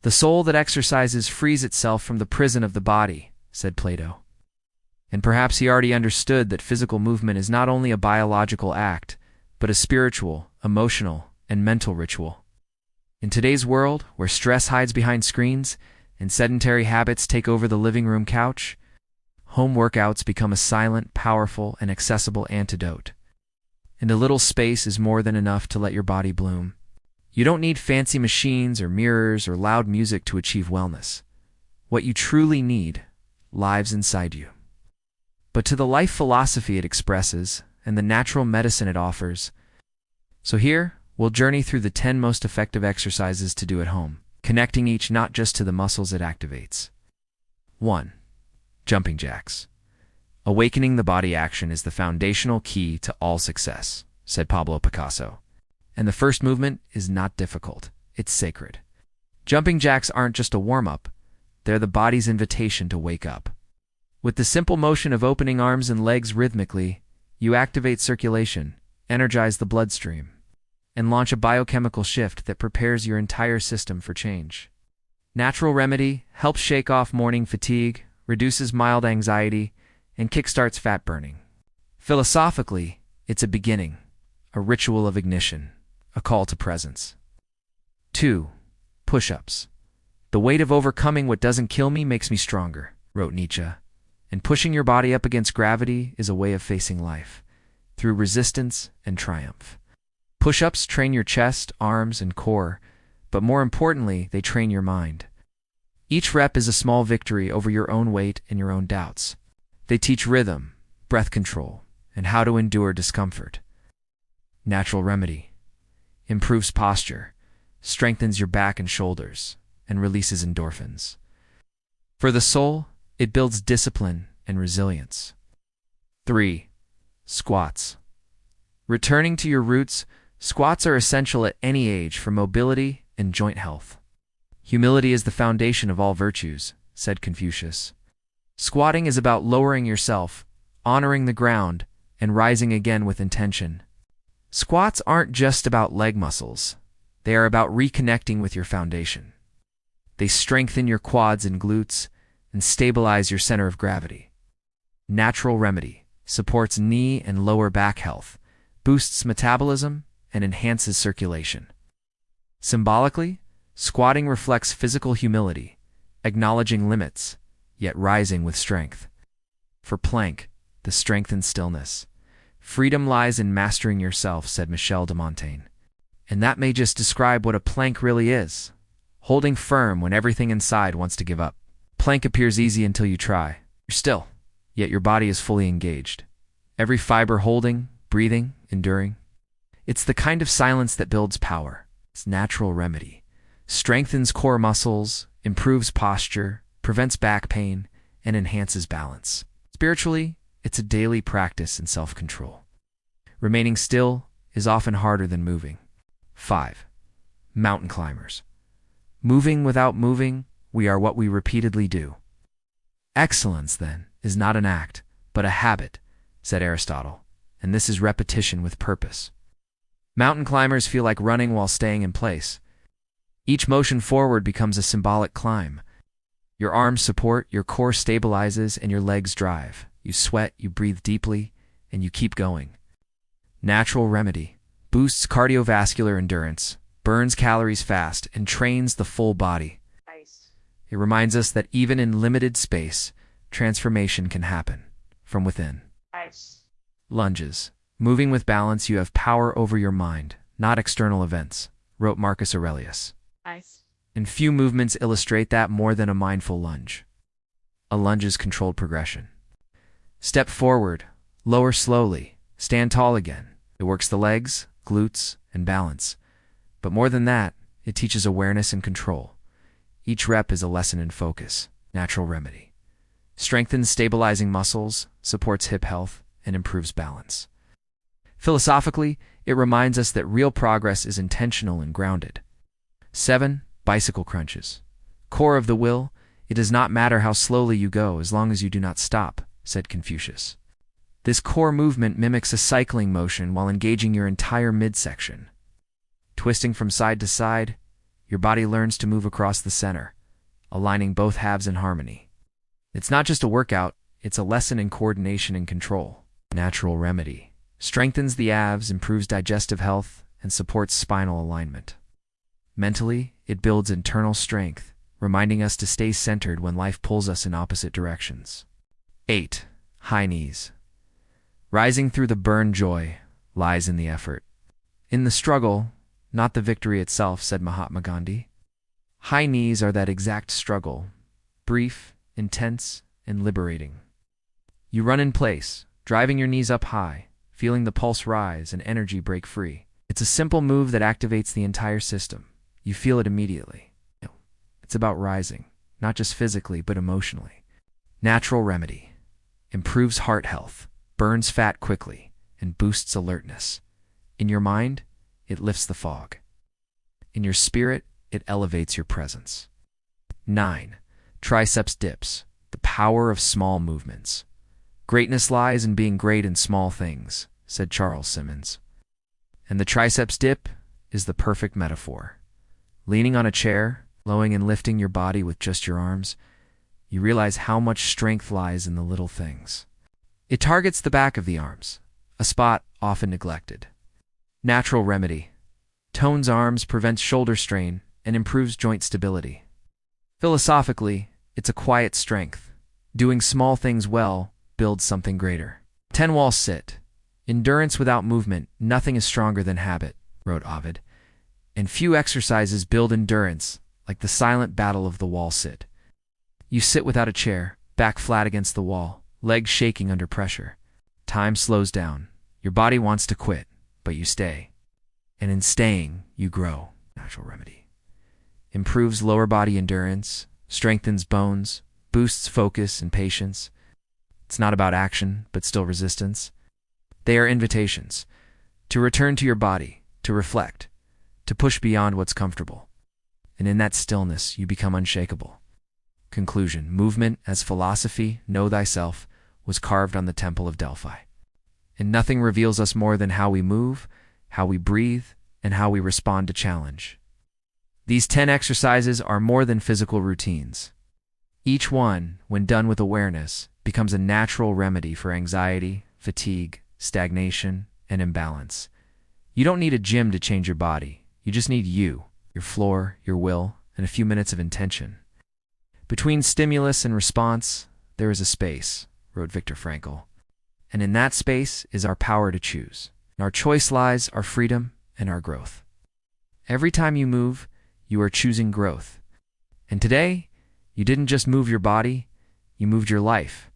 The soul that exercises frees itself from the prison of the body, said Plato. And perhaps he already understood that physical movement is not only a biological act, but a spiritual, emotional, and mental ritual. In today's world, where stress hides behind screens and sedentary habits take over the living room couch, home workouts become a silent, powerful, and accessible antidote. And a little space is more than enough to let your body bloom. You don't need fancy machines or mirrors or loud music to achieve wellness. What you truly need lives inside you. But to the life philosophy it expresses and the natural medicine it offers. So here, we'll journey through the 10 most effective exercises to do at home, connecting each not just to the muscles it activates. 1. Jumping jacks. Awakening the body action is the foundational key to all success, said Pablo Picasso. And the first movement is not difficult, it's sacred. Jumping jacks aren't just a warm-up, they're the body's invitation to wake up. With the simple motion of opening arms and legs rhythmically, you activate circulation, energize the bloodstream, and launch a biochemical shift that prepares your entire system for change. Natural Remedy helps shake off morning fatigue, reduces mild anxiety, and kickstarts fat burning. Philosophically, it's a beginning, a ritual of ignition, a call to presence. 2. Push-ups. The weight of overcoming what doesn't kill me makes me stronger, wrote Nietzsche. And pushing your body up against gravity is a way of facing life, through resistance and triumph. Push-ups train your chest, arms, and core, but more importantly, they train your mind. Each rep is a small victory over your own weight and your own doubts. They teach rhythm, breath control, and how to endure discomfort. Natural Remedy improves posture, strengthens your back and shoulders, and releases endorphins. For the soul, it builds discipline and resilience. 3. Squats. Returning to your roots, squats are essential at any age for mobility and joint health. Humility is the foundation of all virtues, said Confucius. Squatting is about lowering yourself, honoring the ground, and rising again with intention. Squats aren't just about leg muscles. They are about reconnecting with your foundation. They strengthen your quads and glutes, and stabilize your center of gravity. Natural Remedy supports knee and lower back health, boosts metabolism, and enhances circulation. Symbolically, squatting reflects physical humility, acknowledging limits, yet rising with strength. For Planck, the strength in stillness. Freedom lies in mastering yourself, said Michel de Montaigne. And that may just describe what a plank really is. Holding firm when everything inside wants to give up. Plank appears easy until you try. You're still, yet your body is fully engaged. Every fiber holding, breathing, enduring. It's the kind of silence that builds power. It's Natural Remedy. Strengthens core muscles, improves posture, prevents back pain, and enhances balance. Spiritually, it's a daily practice in self-control. Remaining still is often harder than moving. 5. Mountain climbers. Moving without moving, we are what we repeatedly do. Excellence, then, is not an act, but a habit, said Aristotle, and this is repetition with purpose. Mountain climbers feel like running while staying in place. Each motion forward becomes a symbolic climb. Your arms support, your core stabilizes, and your legs drive. You sweat, you breathe deeply, and you keep going. Natural Remedy boosts cardiovascular endurance, burns calories fast, and trains the full body. It reminds us that even in limited space, transformation can happen from within. Lunges. Moving with balance, you have power over your mind, not external events, wrote Marcus Aurelius. And few movements illustrate that more than a mindful lunge. A lunge is controlled progression. Step forward, lower slowly, stand tall again. It works the legs, glutes, and balance. But more than that, it teaches awareness and control. Each rep is a lesson in focus. Natural Remedy strengthens stabilizing muscles, supports hip health, and improves balance. Philosophically, it reminds us that real progress is intentional and grounded. 7. Bicycle crunches. Core of the will, it does not matter how slowly you go as long as you do not stop, said Confucius. This core movement mimics a cycling motion while engaging your entire midsection. Twisting from side to side, your body learns to move across the center, aligning both halves in harmony. It's not just a workout, it's a lesson in coordination and control. Natural remedy. Strengthens the abs, improves digestive health, and supports spinal alignment. Mentally, it builds internal strength, reminding us to stay centered when life pulls us in opposite directions. 8. High knees. Rising through the burn, joy lies in the effort. In the struggle, not the victory itself, said Mahatma Gandhi. High knees are that exact struggle, brief, intense, and liberating. You run in place, driving your knees up high, feeling the pulse rise and energy break free. It's a simple move that activates the entire system. You feel it immediately. It's about rising, not just physically, but emotionally. Natural remedy. Improves heart health, burns fat quickly, and boosts alertness. In your mind, it lifts the fog. In your spirit, it elevates your presence. 9. Triceps dips. The power of small movements. Greatness lies in being great in small things, said Charles Simmons. And the triceps dip is the perfect metaphor. Leaning on a chair, flowing and lifting your body with just your arms, you realize how much strength lies in the little things. It targets the back of the arms, a spot often neglected. Natural remedy. Tones arms, prevents shoulder strain, and improves joint stability. Philosophically, it's a quiet strength. Doing small things well builds something greater. 10 wall sit. Endurance without movement, nothing is stronger than habit, wrote Ovid. And few exercises build endurance like the silent battle of the wall sit. You sit without a chair, back flat against the wall, legs shaking under pressure. Time slows down. Your body wants to quit, but you stay. And in staying, you grow. Natural remedy. Improves lower body endurance, strengthens bones, boosts focus and patience. It's not about action, but still resistance. They are invitations to return to your body, to reflect, to push beyond what's comfortable. And in that stillness, you become unshakable. Conclusion. Movement as philosophy, know thyself, was carved on the Temple of Delphi. And nothing reveals us more than how we move, how we breathe, and how we respond to challenge. These 10 exercises are more than physical routines. Each one, when done with awareness, becomes a natural remedy for anxiety, fatigue, stagnation, and imbalance. You don't need a gym to change your body. You just need you, your floor, your will, and a few minutes of intention. Between stimulus and response, there is a space, wrote Viktor Frankl. And in that space is our power to choose. In our choice lies our freedom and our growth. Every time you move, you are choosing growth. And today, you didn't just move your body, you moved your life.